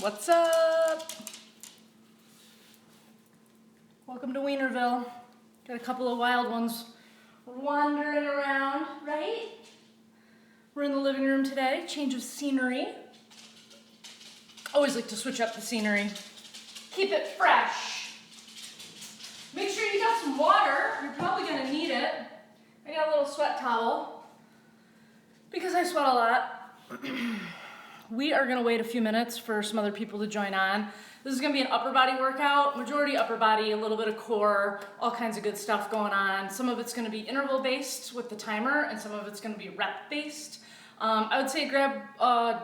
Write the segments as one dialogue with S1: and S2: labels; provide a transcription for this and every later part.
S1: What's up? Welcome to Wienerville. Got a couple of wild ones wandering around, right? We're in the living room today, change of scenery. Always like to switch up the scenery. Keep it fresh. Make sure you got some water. You're probably gonna need it. I got a little sweat towel because I sweat a lot. We are gonna wait a few minutes for some other people to join on. This is gonna be an upper body workout, majority upper body, a little bit of core, all kinds of good stuff going on. Some of it's gonna be interval based with the timer and some of it's gonna be rep based. I would say grab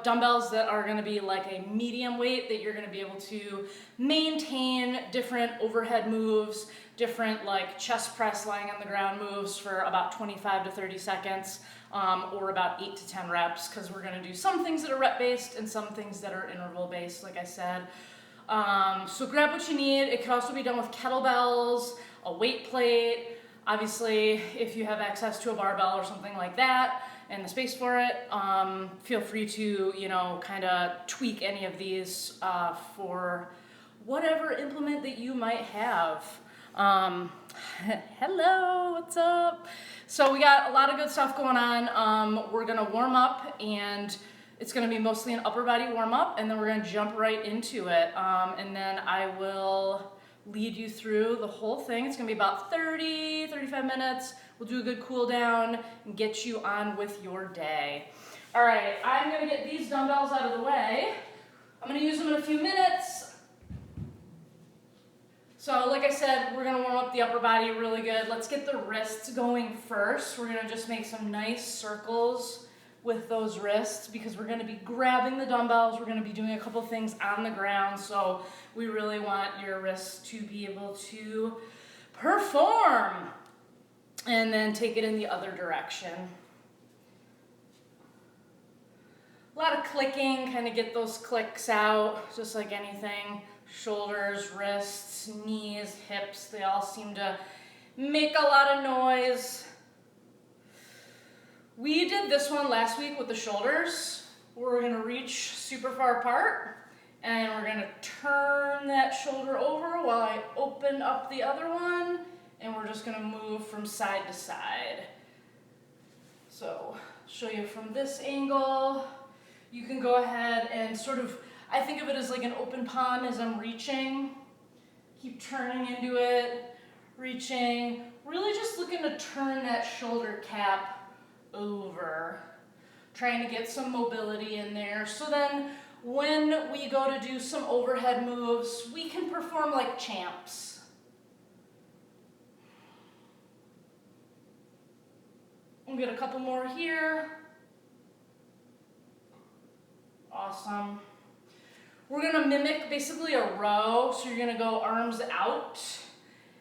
S1: dumbbells that are gonna be like a medium weight that you're gonna be able to maintain different overhead moves, different like chest press lying on the ground moves for about 25 to 30 seconds, or about 8 to 10 reps, because we're gonna do some things that are rep based and some things that are interval based, like I said. So grab what you need. It can also be done with kettlebells, a weight plate. Obviously, if you have access to a barbell or something like that and the space for it, feel free to, kind of tweak any of these for whatever implement that you might have. Hello, what's up? So we got a lot of good stuff going on. We're gonna warm up, and it's gonna be mostly an upper body warm up, and then we're gonna jump right into it. And then I will lead you through the whole thing. It's gonna be about 35 minutes. We'll do a good cool down and get you on with your day. All right, I'm gonna get these dumbbells out of the way. I'm gonna use them in a few minutes. So like I said, we're gonna warm up the upper body really good. Let's get the wrists going first. We're gonna just make some nice circles with those wrists because we're gonna be grabbing the dumbbells. We're gonna be doing a couple things on the ground. So we really want your wrists to be able to perform, and then take it in the other direction. A lot of clicking, kind of get those clicks out, just like anything. Shoulders, wrists, knees, hips, they all seem to make a lot of noise. We did this one last week with the shoulders. We're gonna reach super far apart, and we're gonna turn that shoulder over while I open up the other one, and we're just gonna move from side to side. So, show you from this angle. You can go ahead and sort of, I think of it as like an open palm as I'm reaching. Keep turning into it, reaching. Really just looking to turn that shoulder cap over. Trying to get some mobility in there. So then when we go to do some overhead moves, we can perform like champs. We'll get a couple more here. Awesome. We're gonna mimic basically a row. So you're gonna go arms out,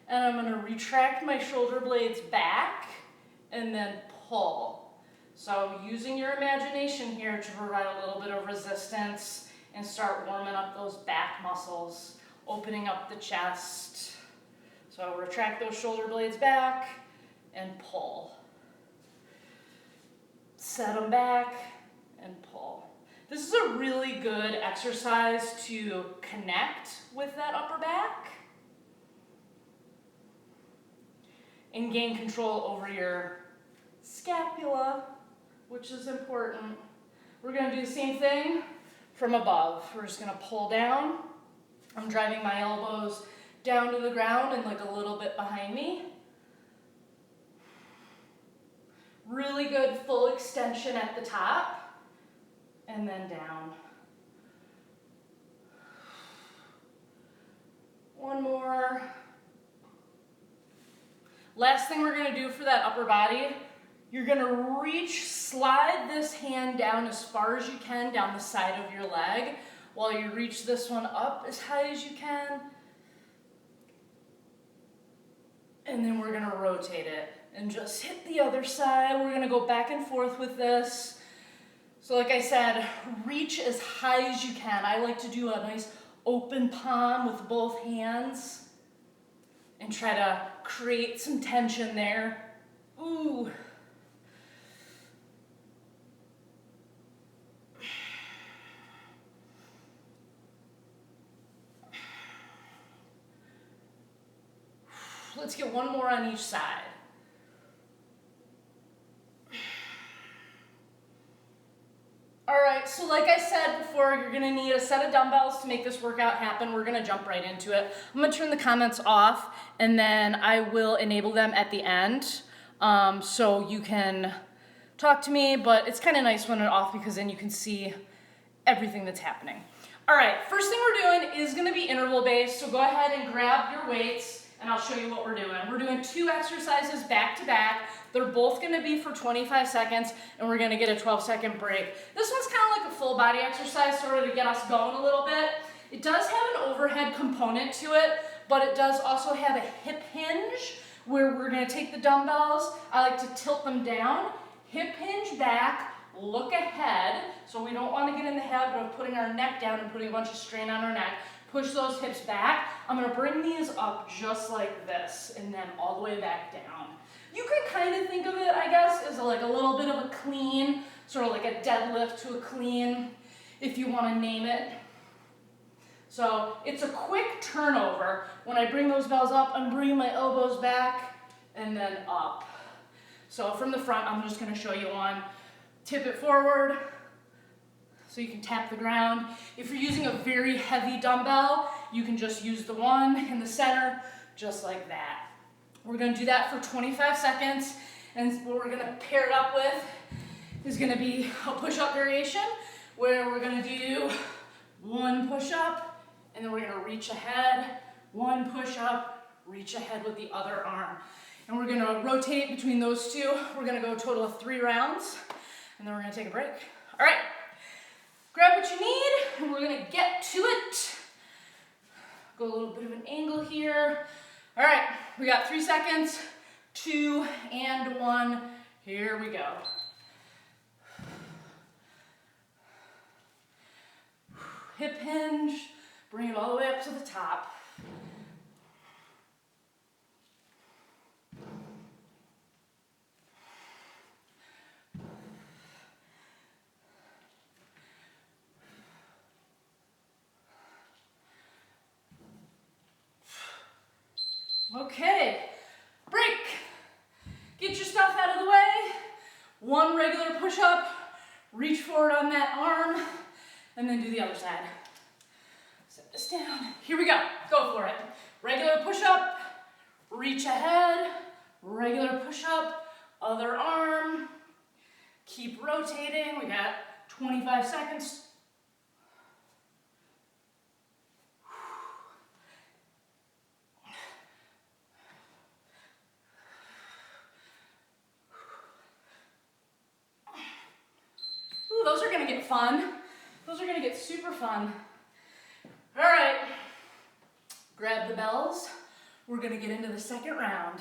S1: and I'm gonna retract my shoulder blades back and then pull. So using your imagination here to provide a little bit of resistance and start warming up those back muscles, opening up the chest. So retract those shoulder blades back and pull. Set them back and pull. This is a really good exercise to connect with that upper back and gain control over your scapula, which is important. We're gonna do the same thing from above. We're just gonna pull down. I'm driving my elbows down to the ground and like a little bit behind me. Really good full extension at the top. And then down. One more. Last thing we're gonna do for that upper body, you're gonna reach, slide this hand down as far as you can down the side of your leg while you reach this one up as high as you can. And then we're gonna rotate it and just hit the other side. We're gonna go back and forth with this. So like I said, reach as high as you can. I like to do a nice open palm with both hands and try to create some tension there. Ooh. Let's get one more on each side. All right, so like I said before, you're gonna need a set of dumbbells to make this workout happen. We're gonna jump right into it. I'm gonna turn the comments off and then I will enable them at the end. So you can talk to me, but it's kind of nice when it's off because then you can see everything that's happening. All right, first thing we're doing is gonna be interval based. So go ahead and grab your weights and I'll show you what we're doing. We're doing 2 exercises back to back. They're both gonna be for 25 seconds and we're gonna get a 12-second break. This one's kind of like a full body exercise, sort of to get us going a little bit. It does have an overhead component to it, but it does also have a hip hinge where we're gonna take the dumbbells. I like to tilt them down, hip hinge back, look ahead, so we don't want to get in the habit of putting our neck down and putting a bunch of strain on our neck. Push those hips back. I'm going to bring these up just like this and then all the way back down. You can kind of think of it, I guess, as like a little bit of a clean, sort of like a deadlift to a clean, if you want to name it. So it's a quick turnover. When I bring those bells up, I'm bringing my elbows back and then up. So from the front, I'm just going to show you one. Tip it forward so you can tap the ground. If you're using a very heavy dumbbell, you can just use the one in the center, just like that. We're going to do that for 25 seconds, and what we're going to pair it up with is going to be a push-up variation, where we're going to do 1 push-up, and then we're going to reach ahead, 1 push-up, reach ahead with the other arm. And we're going to rotate between those two. We're going to go a total of 3 rounds, and then we're going to take a break. All right. Grab what you need, and we're gonna get to it. Go a little bit of an angle here. All right, we got 3 seconds, 2 and 1. Here we go. Hip hinge, bring it all the way up to the top. Okay, break. Get your stuff out of the way. 1 regular push-up, reach forward on that arm, and then do the other side. Set this down. Here we go. Go for it. Regular push-up, reach ahead, regular push-up, other arm. Keep rotating. We got 25 seconds. Those are gonna get fun. Those are gonna get super fun. All right, grab the bells. We're gonna get into the second round.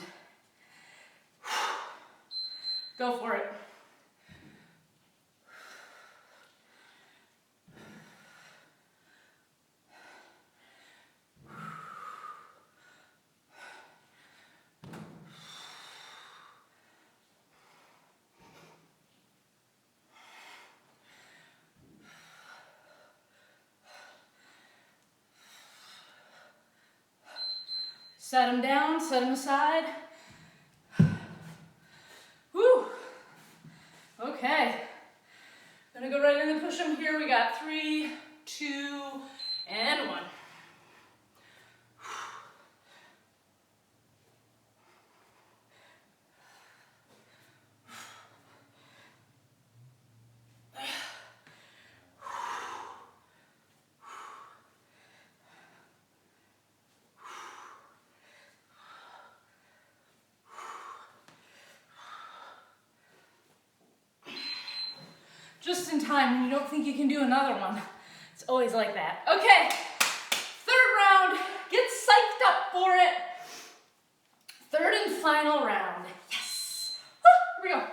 S1: Go for it. Set them down, set them aside. Whew. Okay. Gonna go right in and push them here. We got 3, 2, and 1. Just in time when you don't think you can do another one. It's always like that. Okay, 3rd round. Get psyched up for it. 3rd and final round. Yes. Here we go.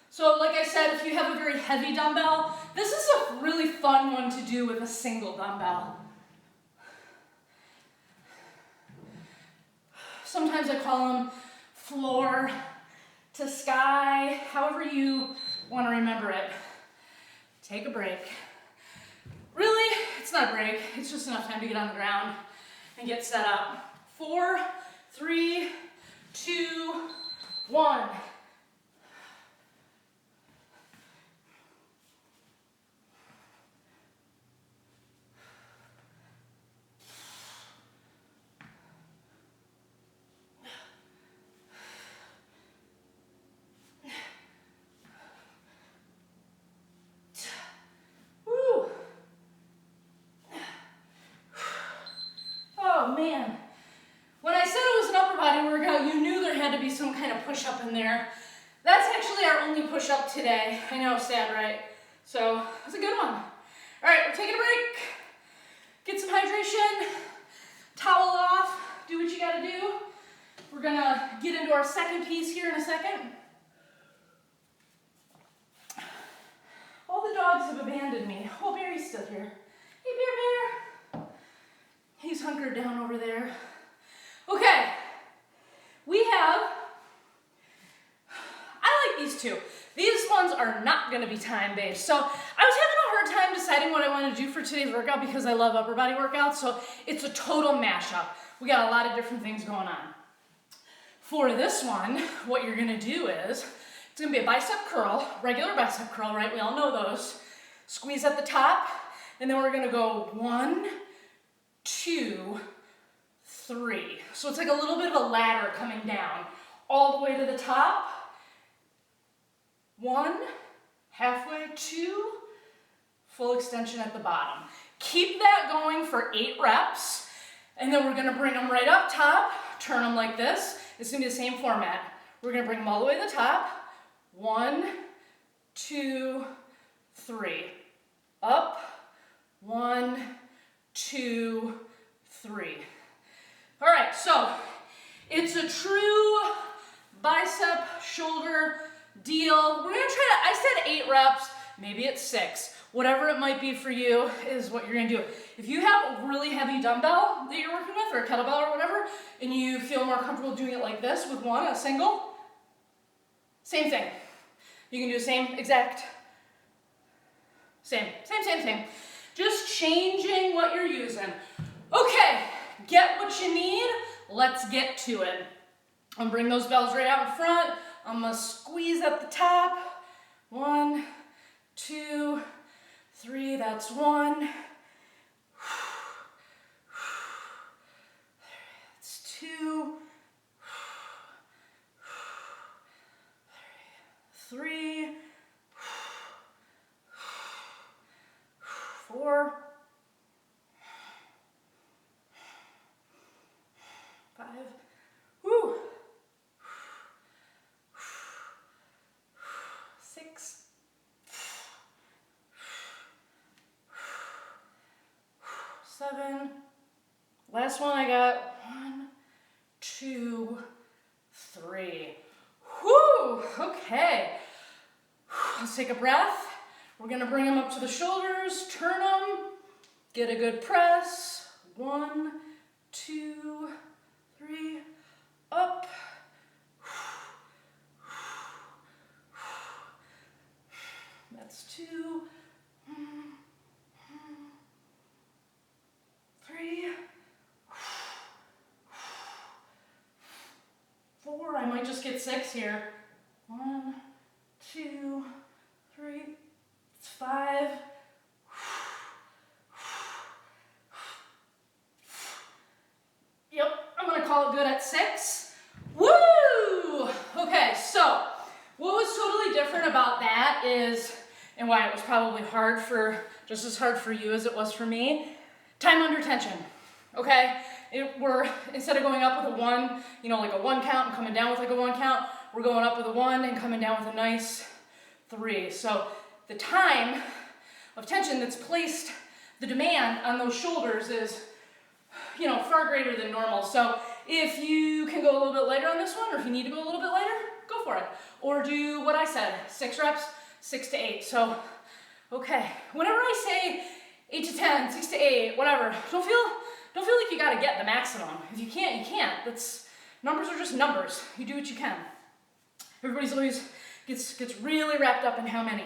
S1: So like I said, if you have a very heavy dumbbell, this is a really fun one to do with a single dumbbell. Sometimes I call them floor to sky, however you want to remember it. take a break. Really, it's not a break. It's just enough time to get on the ground and get set up. 4, 3, 2, 1. Oh man, when I said it was an upper body workout, you knew there had to be some kind of push-up in there. That's actually our only push-up today. I know, sad, right? So, that's a good one. All right, we're taking a break. Get some hydration, towel off, do what you gotta do. We're gonna get into our second piece here in a second. All the dogs have abandoned me. Oh, Barry's still here. Hey, Bear. He's hunkered down over there. Okay, I like these two. These ones are not gonna be time-based. So I was having a hard time deciding what I want to do for today's workout because I love upper body workouts, so it's a total mashup. We got a lot of different things going on. For this one, what you're gonna do is, it's gonna be a bicep curl, regular bicep curl, right? We all know those. Squeeze at the top, and then we're gonna go 1, 2, 3. So it's like a little bit of a ladder coming down all the way to the top. 1, halfway, 2, full extension at the bottom. Keep that going for 8 reps, and then we're gonna bring them right up top, turn them like this. It's gonna be the same format. We're gonna bring them all the way to the top. 1, 2, 3. Up, 1, 2, 3. All right, so it's a true bicep, shoulder deal. We're gonna try to, I said 8 reps, maybe it's 6. Whatever it might be for you is what you're gonna do. If you have a really heavy dumbbell that you're working with, or a kettlebell or whatever, and you feel more comfortable doing it like this with one, a single, same thing. You can do the same exact, same. Just changing what you're using. Okay, get what you need, let's get to it. I'm gonna bring those bells right out in front. I'm gonna squeeze at the top. 1, 2, 3, that's 1. That's 2. 3. 4. 5. Woo. 6. 7. Last one I got. 1, 2, 3. Whoo! Okay. Let's take a breath. We're gonna bring them up to the shoulders, turn them, get a good press. 1, 2, 3, up. That's 2, 3, 4. I might just get 6 here. 1, 2, 3, 5. Yep, I'm gonna call it good at 6. Woo! Okay, so what was totally different about that is, and why it was probably just as hard for you as it was for me, time under tension, okay? Instead of going up with a 1, like a 1 count and coming down with like a 1 count, we're going up with a 1 and coming down with a nice 3. So the time of tension that's placed, the demand on those shoulders is, far greater than normal. So if you can go a little bit lighter on this one, or if you need to go a little bit lighter, go for it. Or do what I said, 6 reps, 6 to 8. So, okay, whenever I say 8 to 10, 6 to 8, whatever, don't feel like you gotta get the maximum. If you can't, you can't. Numbers are just numbers. You do what you can. Everybody's always gets really wrapped up in how many.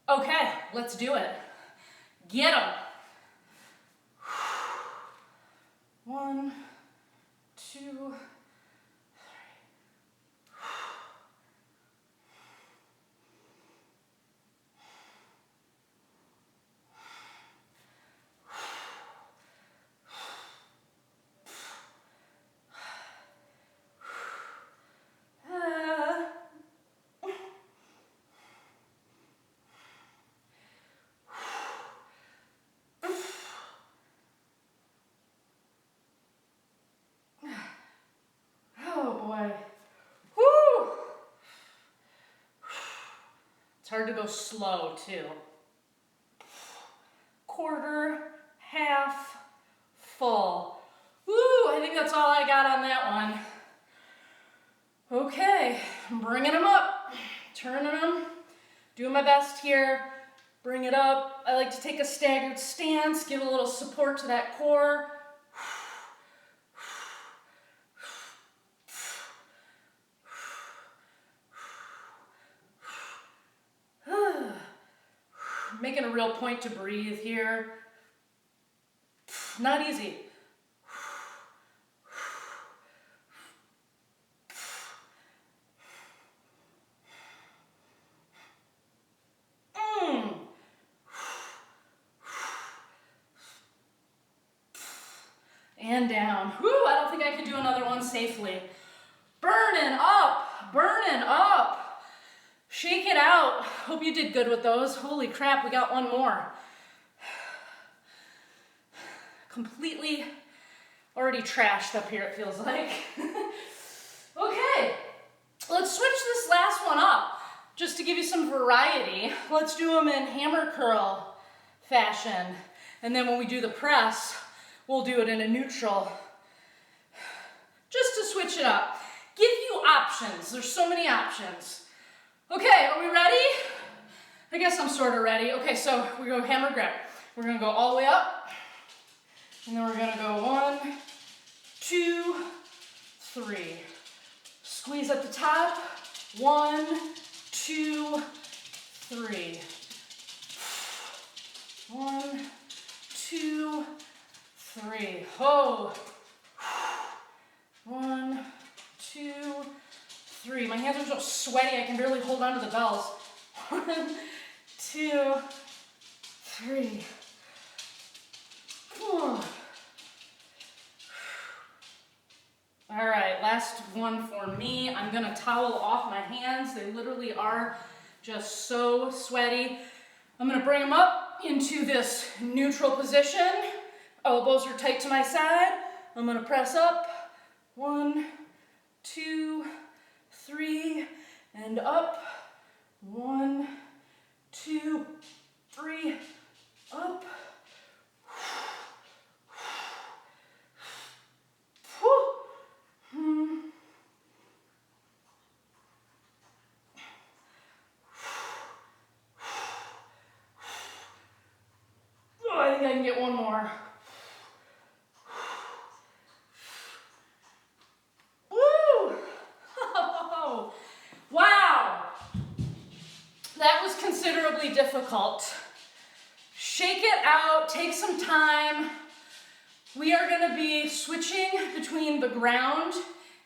S1: Okay, let's do it. Get 'em. 1, 2, 3. Oh boy. Woo! It's hard to go slow too. Quarter, half, full. Woo! I think that's all I got on that one. Okay, I'm bringing them up, turning them, doing my best here. Bring it up. I like to take a staggered stance, give a little support to that core. Making a real point to breathe here. Not easy. And down. Whew, I don't think I could do another one safely. Burning up, burning up. Shake it out. Hope you did good with those. Holy crap, we got one more. Completely already trashed up here, it feels like. Okay, let's switch this last one up just to give you some variety. Let's do them in hammer curl fashion. And then when we do the press, we'll do it in a neutral. Just to switch it up. Give you options. There's so many options. Okay, are we ready? I guess I'm sort of ready. Okay, so we go hammer grip. We're gonna go all the way up. And then we're gonna go 1, 2, 3. Squeeze at the top. 1, 2, 3. 1, 2, 3. Oh. 1, 2, 3. My hands are so sweaty I can barely hold on to the bells. 1, 2, 3. All right, last one for me. I'm gonna towel off my hands. They literally are just so sweaty. I'm gonna bring them up into this neutral position. Elbows are tight to my side. I'm gonna press up. 1, 2, 3, and up. 1, 2, 3, up. Oh, I think I can get one more. Woo! Wow! That was considerably difficult. Shake it out, take some time. We are going to be switching between the ground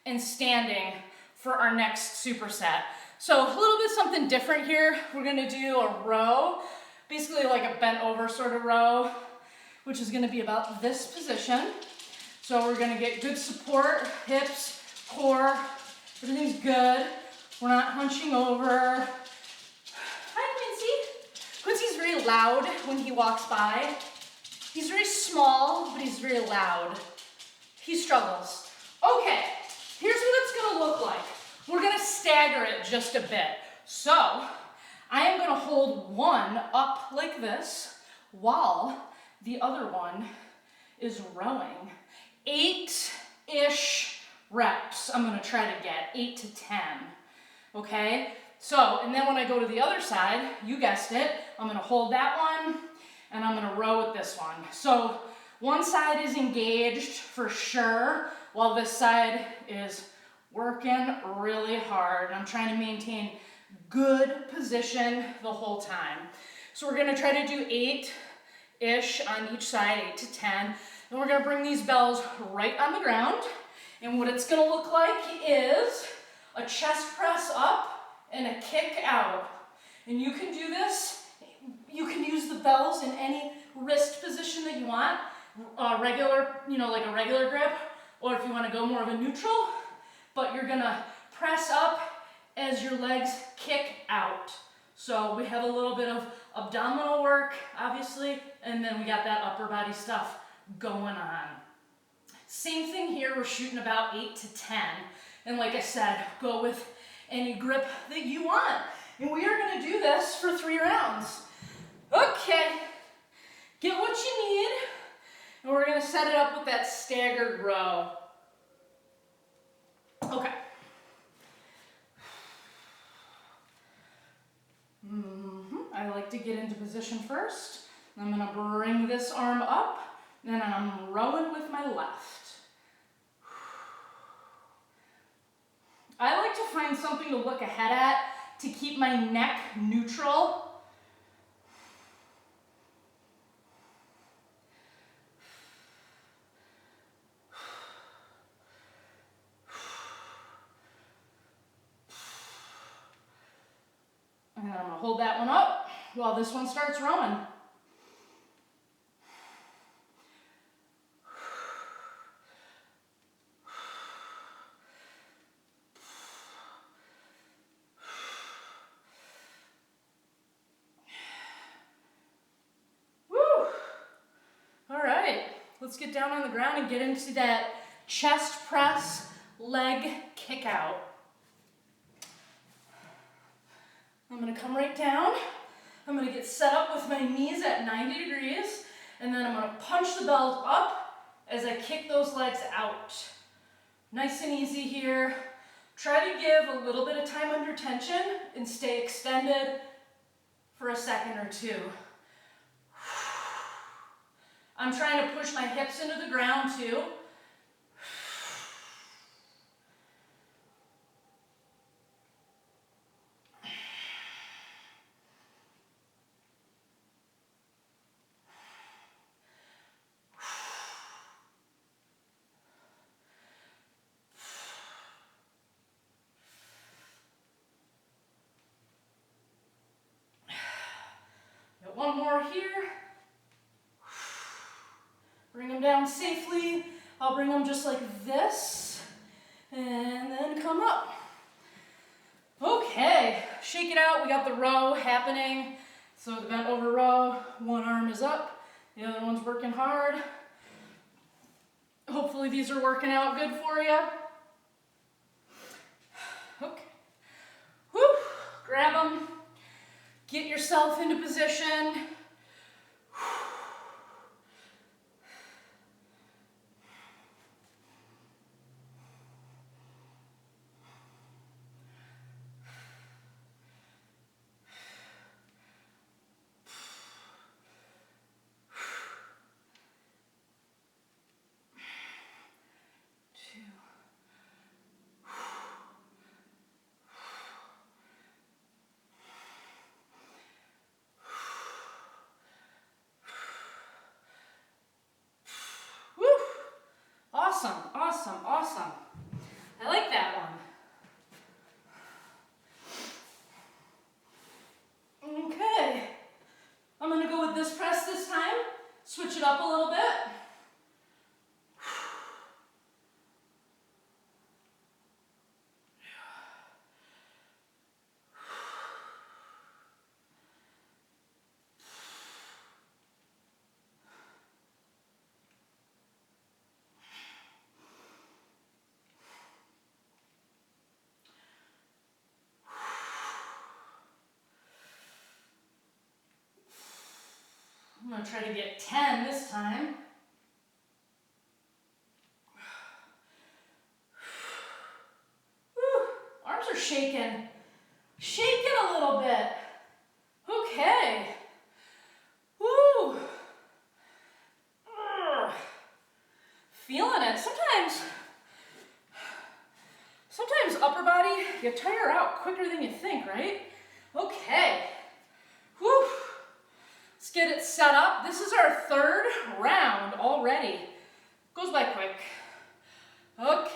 S1: and standing for our next superset. So a little bit something different here. We're going to do a row, basically like a bent over sort of row, which is going to be about this position. So we're going to get good support, hips, core, everything's good. We're not hunching over. Hi, Quincy. Quincy's very loud when he walks by. He's very small, but he's very loud. He struggles. Okay, here's what it's gonna look like. We're gonna stagger it just a bit. So, I am gonna hold one up like this while the other one is rowing. 8-ish reps I'm gonna try to get, 8 to 10, okay? So, and then when I go to the other side, you guessed it, I'm gonna hold that one, and I'm gonna row with this one. So one side is engaged for sure, while this side is working really hard. I'm trying to maintain good position the whole time. So we're gonna try to do 8-ish on each side, 8 to 10. And we're gonna bring these bells right on the ground. And what it's gonna look like is a chest press up and a kick out. And you can do this, you can use the bells in any wrist position that you want, regular, like a regular grip, or if you wanna go more of a neutral, but you're gonna press up as your legs kick out. So we have a little bit of abdominal work, obviously, and then we got that upper body stuff going on. Same thing here, we're shooting about 8 to 10. And like I said, go with any grip that you want. And we are gonna do this for 3 rounds. Okay, get what you need, and we're gonna set it up with that staggered row. Okay. I like to get into position first. I'm gonna bring this arm up, and I'm rowing with my left. I like to find something to look ahead at to keep my neck neutral. And I'm gonna hold that one up while this one starts rowing. Woo! All right, let's get down on the ground and get into that chest press, leg kick out. I'm gonna come right down. I'm gonna get set up with my knees at 90 degrees, and then I'm gonna punch the bells up as I kick those legs out. Nice and easy here. Try to give a little bit of time under tension and stay extended for a second or two. I'm trying to push my hips into the ground too. Got one more here. Bring them down safely. I'll bring them just like this, and then come up. Okay, shake it out. We got the row happening. So the bent over row, one arm is up, the other one's working hard. Hopefully these are working out good for you. Okay. Whew. Grab them. Get yourself into position. Awesome, awesome, awesome. I like that one. Okay, I'm gonna go with this press this time. Switch it up a little bit. I'm gonna try to get 10 this time. Whew, arms are shaking. Shaking a little bit. Okay. Woo. Feeling it. Sometimes upper body, you tire out quicker than you think, right? Okay. Whew. Let's get it set up. This is our third round already. Goes by quick. Okay.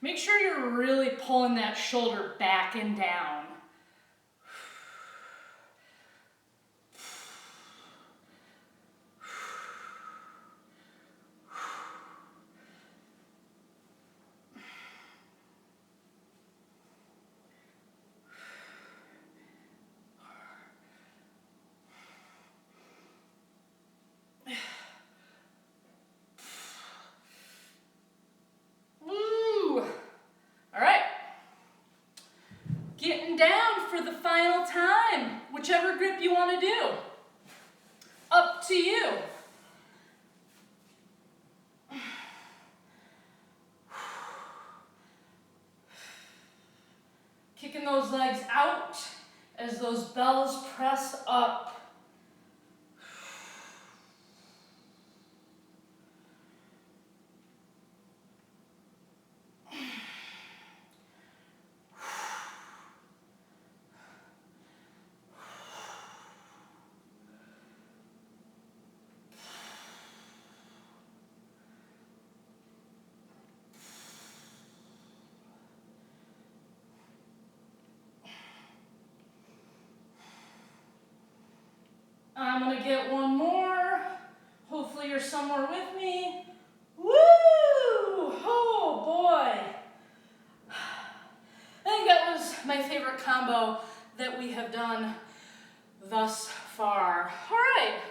S1: Make sure you're really pulling that shoulder back and down. Down for the final time, whichever grip you want to do. Up to you. Kicking those legs out as those bells press up. I'm gonna get one more. Hopefully you're somewhere with me. Woo! Oh boy. I think that was my favorite combo that we have done thus far. All right,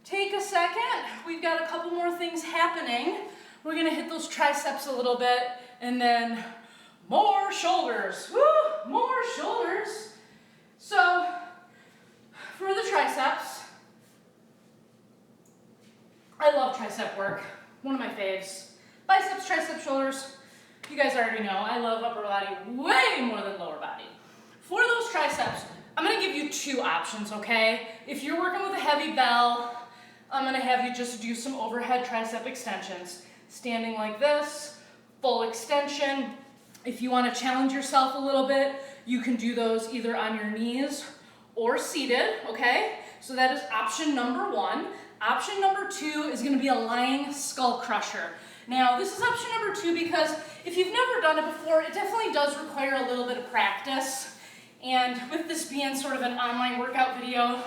S1: take a second. We've got a couple more things happening. We're gonna hit those triceps a little bit and then more shoulders. Woo! More shoulders. So, for the triceps, I love tricep work, one of my faves. Biceps, triceps, shoulders, you guys already know, I love upper body way more than lower body. For those triceps, I'm gonna give you two options, okay? If you're working with a heavy bell, I'm gonna have you just do some overhead tricep extensions. Standing like this, full extension. If you wanna challenge yourself a little bit, you can do those either on your knees or seated, okay? So that is option number one. Option number two is gonna be a lying skull crusher. Now, this is option number two because if you've never done it before, it definitely does require a little bit of practice. And with this being sort of an online workout video,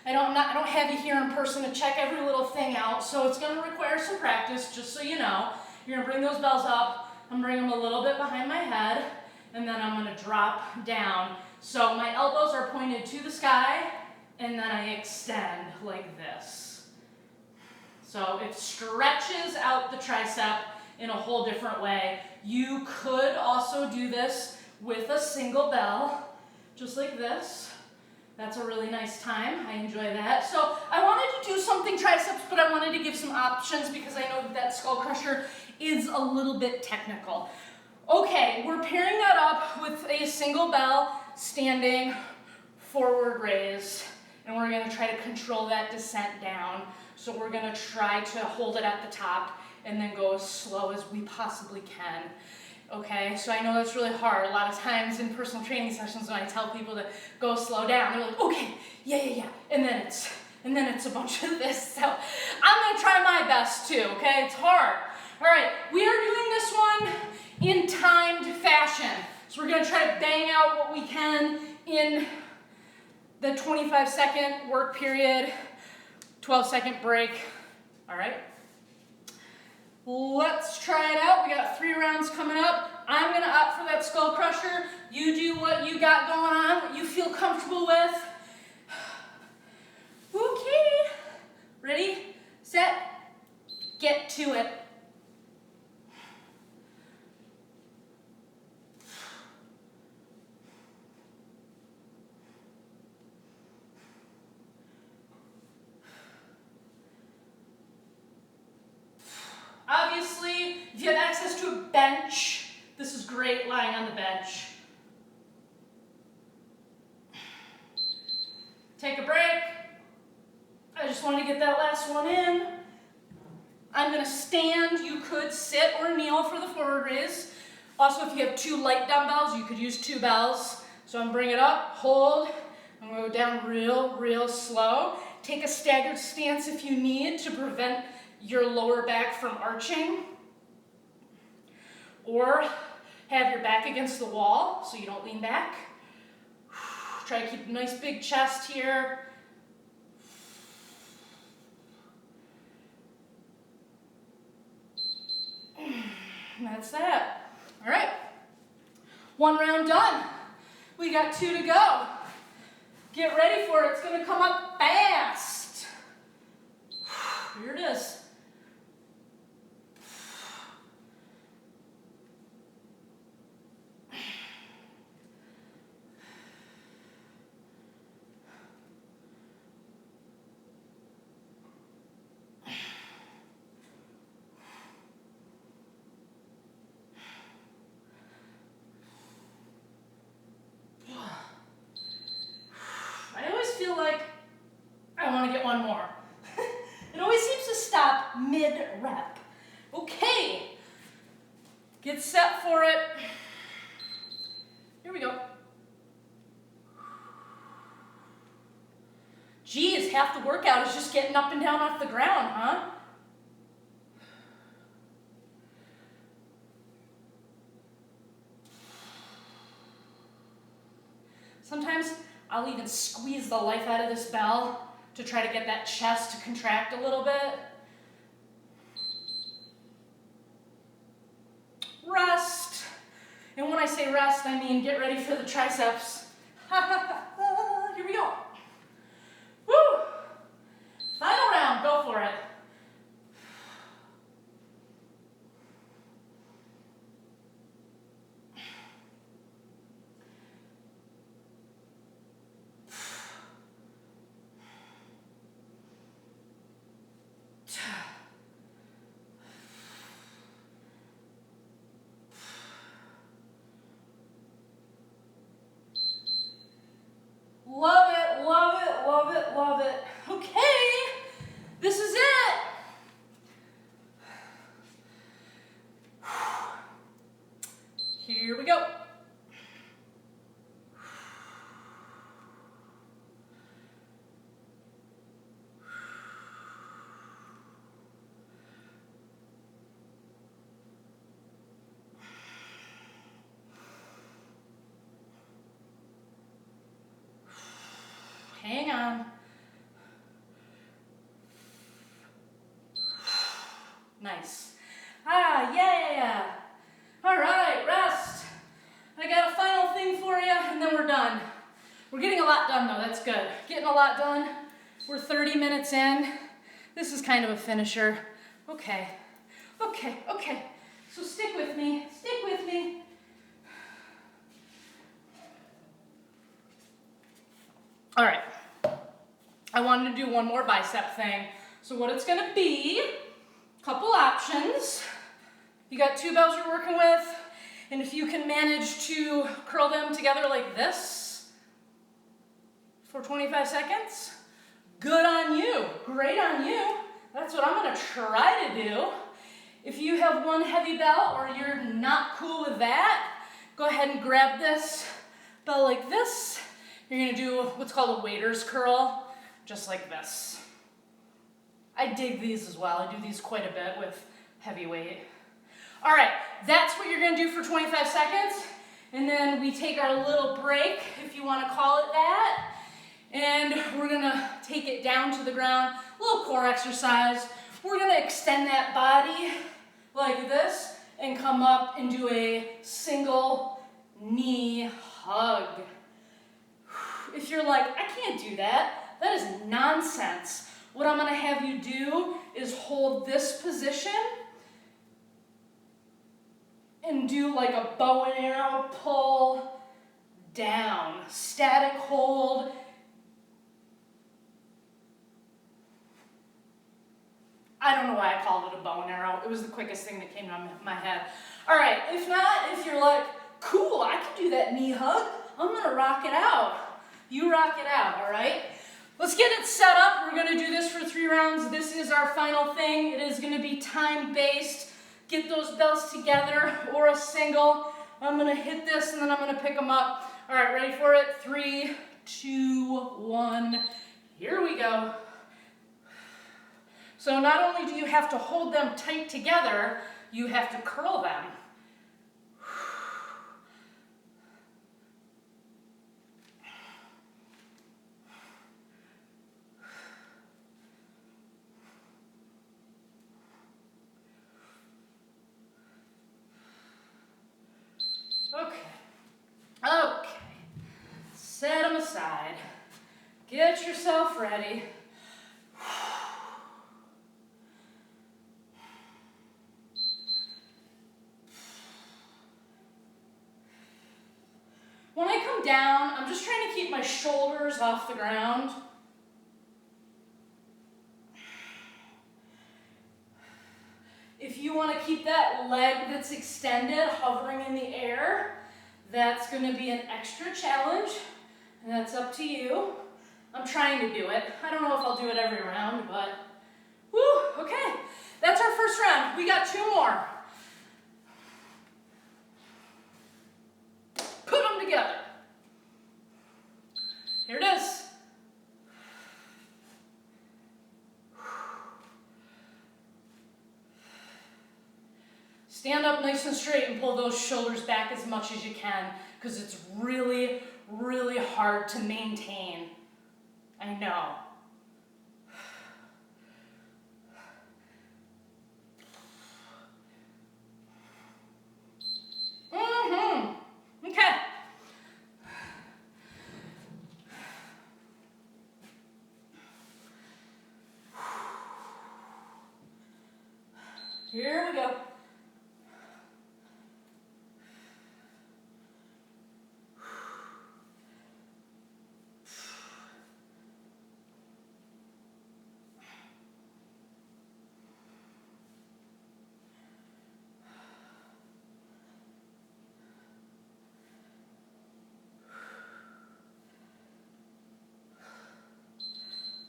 S1: I don't have you here in person to check every little thing out, so it's gonna require some practice, just so you know. You're gonna bring those bells up, I'm gonna bring them a little bit behind my head, and then I'm gonna drop down. So my elbows are pointed to the sky, and then I extend like this. So it stretches out the tricep in a whole different way. You could also do this with a single bell, just like this. That's a really nice time, I enjoy that. So I wanted to do something triceps, but I wanted to give some options because I know that skull crusher is a little bit technical. Okay, we're pairing that up with a single bell, standing forward raise, and we're gonna try to control that descent down. So we're gonna try to hold it at the top and then go as slow as we possibly can. Okay, so I know that's really hard. A lot of times in personal training sessions when I tell people to go slow down, they're like, okay, yeah. And then it's a bunch of this. So I'm gonna try my best too, okay? It's hard. All right, we are doing this one in timed fashion. So we're gonna try to bang out what we can in the 25-second work period, 12-second break. All right. Let's try it out. We got 3 rounds coming up. I'm gonna opt for that skull crusher. You do what you got going on, what you feel comfortable with. Okay. Ready, set, get to it. Obviously, if you have access to a bench, this is great lying on the bench. Take a break. I just want to get that last one in. I'm gonna stand. You could sit or kneel for the forward raise. Also, if you have 2 light dumbbells, you could use 2 bells. So I'm bring it up, hold, and we'll go down real slow. Take a staggered stance if you need to prevent your lower back from arching. Or have your back against the wall so you don't lean back. Try to keep a nice big chest here. That's that. All right. 1 round done. We got 2 to go. Get ready for it. It's going to come up fast. Here it is. Feel like I want to get one more. It always seems to stop mid-rep. Okay, get set for it. Here we go. Geez, half the workout is just getting up and down off the ground, huh? Sometimes I'll even squeeze the life out of this bell to try to get that chest to contract a little bit. Rest. And when I say rest, I mean get ready for the triceps. Here we go. Woo! Final round, go for it. Love it, love it, love it, love it. Okay, this is it. Here we go. Hang on. Nice. Yeah. All right, rest. I got a final thing for you, and then we're done. We're getting a lot done, though. That's good. Getting a lot done. We're 30 minutes in. This is kind of a finisher. Okay. So stick with me. All right. I wanted to do one more bicep thing. So what it's gonna be, couple options. You got 2 bells you're working with, and if you can manage to curl them together like this for 25 seconds, good on you, great on you. That's what I'm gonna try to do. If you have one heavy bell or you're not cool with that, go ahead and grab this bell like this. You're gonna do what's called a waiter's curl, just like this. I dig these as well. I do these quite a bit with heavy weight. All right, that's what you're gonna do for 25 seconds. And then we take our little break, if you wanna call it that. And we're gonna take it down to the ground, a little core exercise. We're gonna extend that body like this and come up and do a single knee hug. If you're like, I can't do that, that is nonsense. What I'm gonna have you do is hold this position and do like a bow and arrow pull down. Static hold. I don't know why I called it a bow and arrow. It was the quickest thing that came to my head. All right, if not, if you're like, cool, I can do that knee hug, I'm gonna rock it out. You rock it out, all right? Let's get it set up. We're gonna do this for 3 rounds. This is our final thing. It is gonna be time-based. Get those bells together or a single. I'm gonna hit this and then I'm gonna pick them up. All right, ready for it? 3, 2, 1. Here we go. So not only do you have to hold them tight together, you have to curl them. Okay, set them aside. Get yourself ready. When I come down, I'm just trying to keep my shoulders off the ground. If you want to keep that leg that's extended hovering in the air, that's going to be an extra challenge, and that's up to you. I'm trying to do it. I don't know if I'll do it every round, but woo, okay. That's our first round. We got 2 more. Put them together. Here it is. Stand up nice and straight and pull those shoulders back as much as you can, because it's really, really hard to maintain. I know. Okay. Here we go.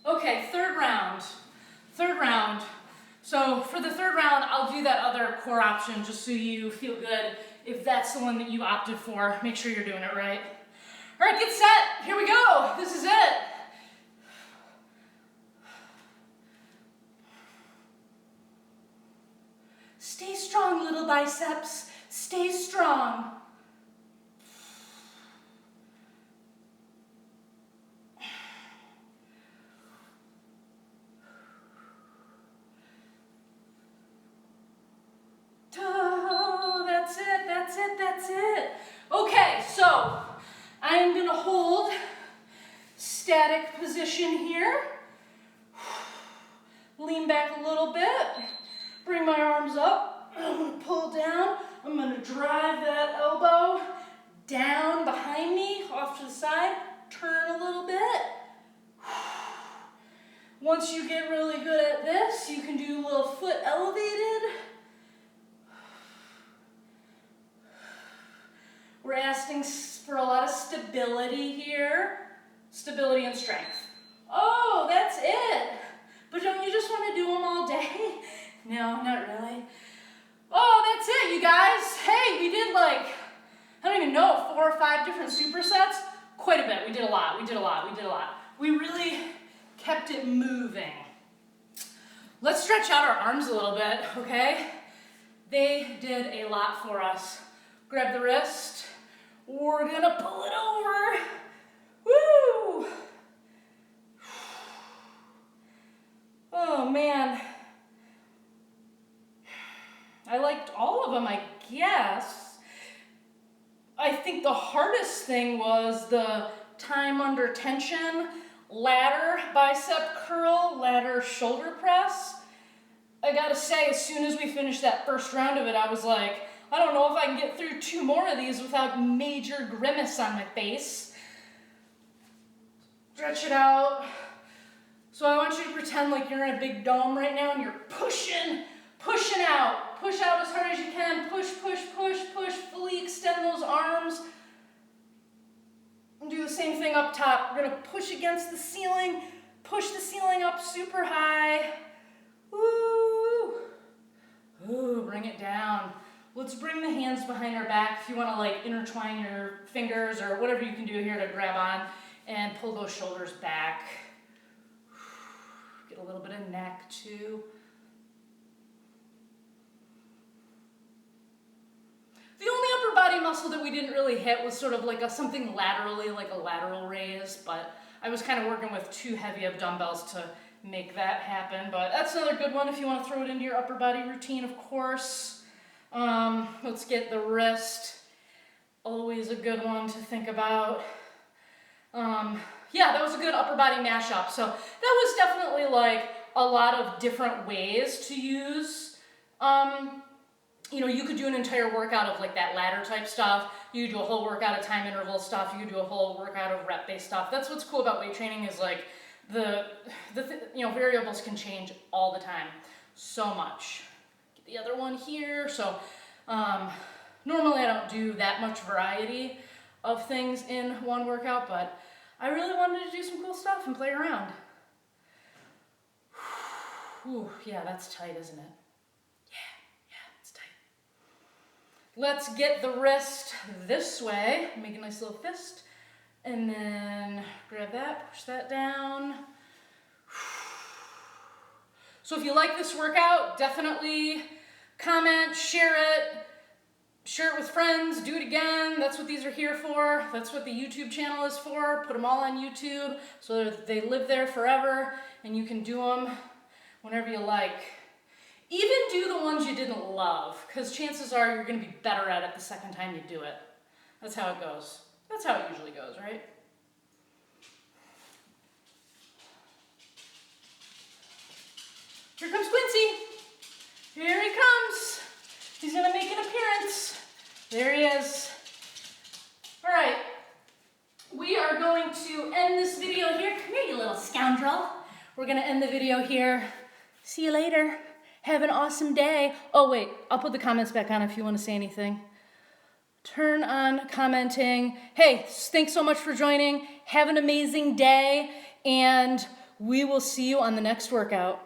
S1: Okay, third round. So for the third round, I'll do that other core option just so you feel good. If that's the one that you opted for, make sure you're doing it right. All right, get set. Here we go. This is it. Stay strong, little biceps. Stay strong. That's it. Okay, so I'm gonna hold static position here. Lean back a little bit. Bring my arms up. I'm gonna pull down. I'm gonna drive that elbow down behind me, off to the side. Turn a little bit. Once you get really good at this, you can do a little foot elevated. We're asking for a lot of stability here. Stability and strength. Oh, that's it. But don't you just want to do them all day? No, not really. Oh, that's it, you guys. Hey, we did like, I don't even know, 4 or 5 different supersets. Quite a bit. We did a lot. We really kept it moving. Let's stretch out our arms a little bit, okay? They did a lot for us. Grab the wrist. We're gonna pull it over. Woo! Oh man. I liked all of them, I guess. I think the hardest thing was the time under tension, ladder bicep curl, ladder shoulder press. I gotta say, as soon as we finished that first round of it, I was like, I don't know if I can get through 2 more of these without major grimace on my face. Stretch it out. So I want you to pretend like you're in a big dome right now and you're pushing out. Push out as hard as you can. Push. Fully extend those arms. And do the same thing up top. We're gonna push against the ceiling. push the ceiling up super high. Woo! Ooh, bring it down. Let's bring the hands behind our back if you want to like intertwine your fingers or whatever you can do here to grab on and pull those shoulders back. Get a little bit of neck too. The only upper body muscle that we didn't really hit was sort of like something laterally, like a lateral raise, but I was kind of working with too heavy of dumbbells to make that happen, but that's another good one if you want to throw it into your upper body routine, of course. Let's get the wrist, always a good one to think about. Yeah, that was a good upper body mashup. So that was definitely like a lot of different ways to use. You know, you could do an entire workout of like that ladder type stuff. You could do a whole workout of time interval stuff. You could do a whole workout of rep based stuff. That's what's cool about weight training is like you know, variables can change all the time so much. Get the other one here. So normally I don't do that much variety of things in one workout, but I really wanted to do some cool stuff and play around. Whew, yeah, that's tight, isn't it? Yeah, it's tight. Let's get the wrist this way. Make a nice little fist. And then grab that, push that down. So if you like this workout, definitely comment, share it with friends, do it again. That's what these are here for. That's what the YouTube channel is for. Put them all on YouTube so that they live there forever and you can do them whenever you like. Even do the ones you didn't love, because chances are you're going to be better at it the second time you do it. That's how it goes. That's how it usually goes, right? Here comes Quincy. Here he comes. He's gonna make an appearance. There he is. All right, we are going to end this video here. Come here, you little scoundrel. We're gonna end the video here. See you later. Have an awesome day. Oh wait, I'll put the comments back on if you wanna say anything. Turn on commenting. Hey, thanks so much for joining. Have an amazing day, and we will see you on the next workout.